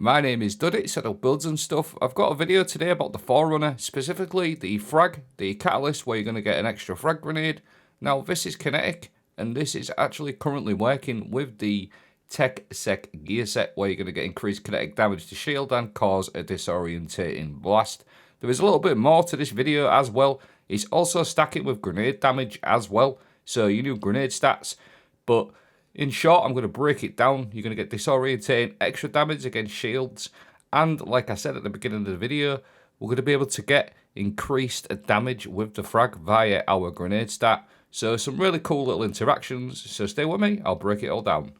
My name is Duddy, Settle Builds and stuff. I've got a video today about the Forerunner, specifically the frag, the catalyst where you're going to get an extra frag grenade. Now this is kinetic, and this is actually currently working with the Techsec gear set where you're going to get increased kinetic damage to shield and cause a disorientating blast. There is a little bit more to this video as well. It's also stacking with grenade damage as well, so you do grenade stats, but in short, I'm going to break it down. You're going to get disorientating, extra damage against shields, and like I said at the beginning of the video, we're going to be able to get increased damage with the frag via our grenade stat. So some really cool little interactions, so stay with me, I'll break it all down.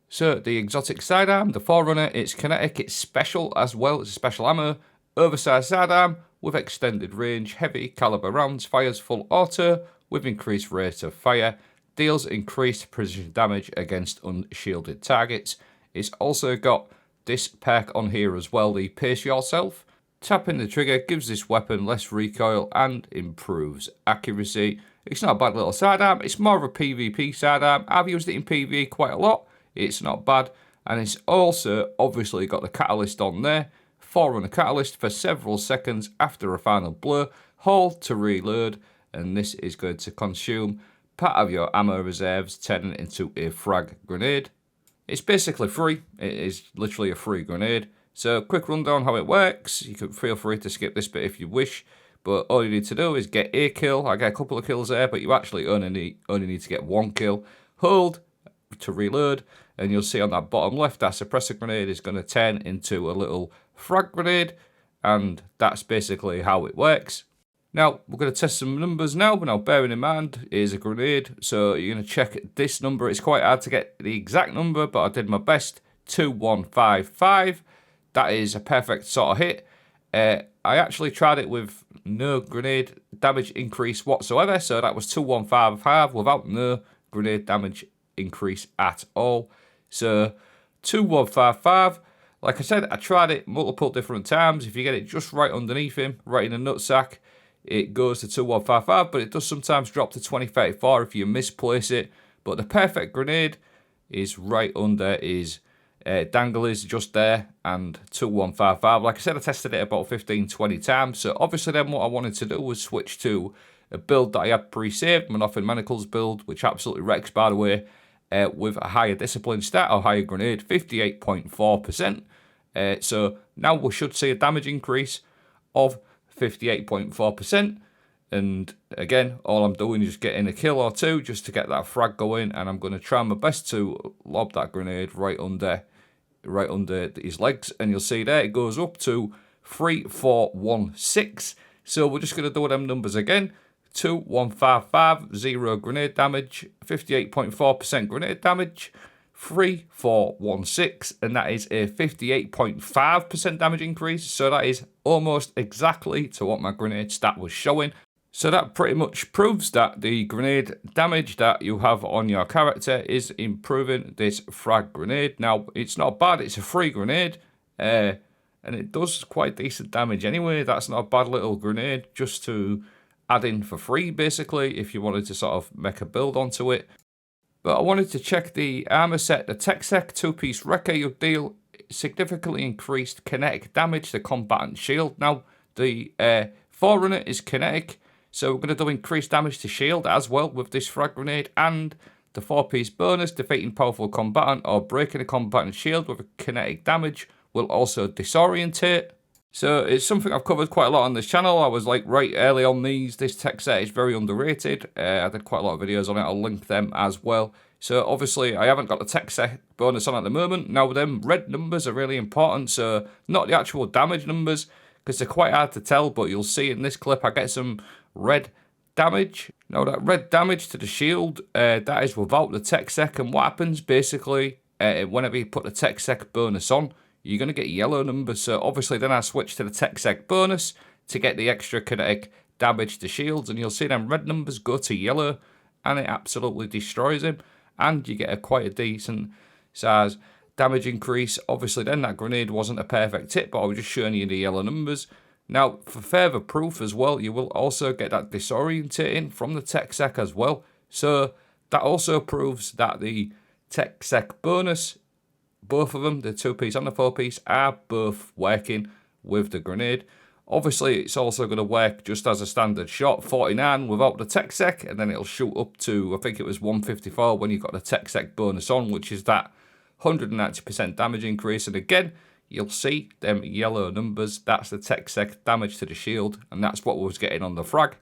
So the exotic sidearm, the Forerunner, it's kinetic, it's special as well, it's a special ammo, oversized sidearm with extended range, heavy caliber rounds, fires full auto with increased rate of fire, deals increased precision damage against unshielded targets. It's also got this perk on here as well, the Pace Yourself. Tapping the trigger gives this weapon less recoil and improves accuracy. It's not a bad little sidearm, it's more of a PvP sidearm. I've used it in PvE quite a lot, it's not bad. And it's also obviously got the catalyst on there. Forerunner catalyst for several seconds after a final blow. Hold to reload, and this is going to consume part of your ammo reserves, turning it into a frag grenade. It's basically free. It is literally a free grenade. So quick rundown how it works. You can feel free to skip this bit if you wish, but all you need to do is get a kill. I get a couple of kills there, but you actually only need to get one kill. Hold to reload, and you'll see on that bottom left that suppressor grenade is going to turn into a little frag grenade, and that's basically how it works. Now, we're going to test some numbers now, but now bearing in mind, it is a grenade, so you're going to check this number. It's quite hard to get the exact number, but I did my best. 2155. That is a perfect sort of hit. I actually tried it with no grenade damage increase whatsoever, so that was 2155 without no grenade damage increase at all. So, 2155. Like I said, I tried it multiple different times. If you get it just right underneath him, right in the nutsack, it goes to 2155, but it does sometimes drop to 2034 if you misplace it. But the perfect grenade is right under his dangle is just there, and 2155. Like I said, I tested it about 15-20 times. So obviously then what I wanted to do was switch to a build that I had pre-saved, my Nothing Manacles build, which absolutely wrecks, by the way, with a higher discipline stat or higher grenade, 58.4%. So now we should see a damage increase of 58.4%, and again, all I'm doing is getting a kill or two just to get that frag going, and I'm going to try my best to lob that grenade right under his legs, and you'll see there it goes up to 3416. So we're just going to do them numbers again. 2155, 0 grenade damage, 58.4% grenade damage, 3416, and that is a 58.5% damage increase, so that is almost exactly to what my grenade stat was showing. So that pretty much proves that the grenade damage that you have on your character is improving this frag grenade. Now, it's not bad, it's a free grenade, and it does quite decent damage anyway. That's not a bad little grenade just to add in for free, basically, if you wanted to sort of make a build onto it. But I wanted to check the armor set. The Techsec 2-piece Wrecker, you'll deal significantly increased kinetic damage to combatant shield. Now, the Forerunner is kinetic, so we're going to do increased damage to shield as well with this frag grenade, and the 4-piece bonus, defeating powerful combatant or breaking a combatant shield with a kinetic damage will also disorientate. So it's something I've covered quite a lot on this channel. I was like right early on these. This tech set is very underrated. I did quite a lot of videos on it. I'll link them as well. So obviously I haven't got the tech set bonus on at the moment. Now them red numbers are really important. So not the actual damage numbers, because they're quite hard to tell. But you'll see in this clip I get some red damage. Now that red damage to the shield, that is without the Techsec. And what happens basically, whenever you put the Techsec bonus on, you're going to get yellow numbers. So obviously then I switch to the Techsec bonus to get the extra kinetic damage to shields, and you'll see them red numbers go to yellow, and it absolutely destroys him, and you get quite a decent size damage increase. Obviously then that grenade wasn't a perfect hit, but I was just showing you the yellow numbers. Now for further proof as well, you will also get that disorientating from the Techsec as well. So that also proves that the Techsec bonus both of them, the 2-piece and the 4-piece, are both working with the grenade. Obviously, it's also going to work just as a standard shot, 49 without the Techsec, and then it'll shoot up to, I think it was 154 when you've got the Techsec bonus on, which is that 190% damage increase. And again, you'll see them yellow numbers. That's the Techsec damage to the shield, and that's what we was getting on the frag.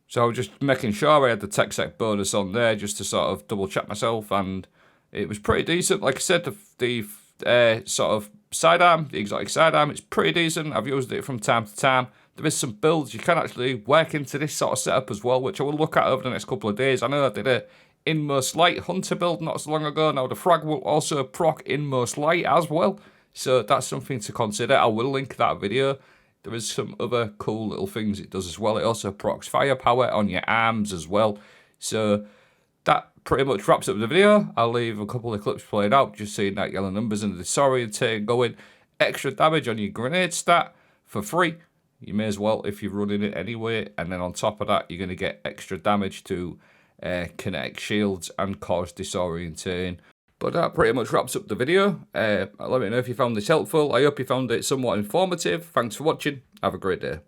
So I was just making sure I had the Techsec bonus on there just to sort of double check myself, and it was pretty decent. Like I said, the sort of sidearm, the exotic sidearm, it's pretty decent. I've used it from time to time. There is some builds you can actually work into this sort of setup as well, which I will look at over the next couple of days. I know I did a inmost light hunter build not so long ago. Now the frag will also proc inmost light as well, so that's something to consider. I will link that video. There is some other cool little things it does as well. It also procs firepower on your arms as well. So that pretty much wraps up the video. I'll leave a couple of clips played out, just seeing that yellow numbers and the disorienting going. Extra damage on your grenade stat for free. You may as well if you're running it anyway. And then on top of that, you're going to get extra damage to kinetic shields and cause disorienting. But that pretty much wraps up the video. Let me know if you found this helpful. I hope you found it somewhat informative. Thanks for watching. Have a great day.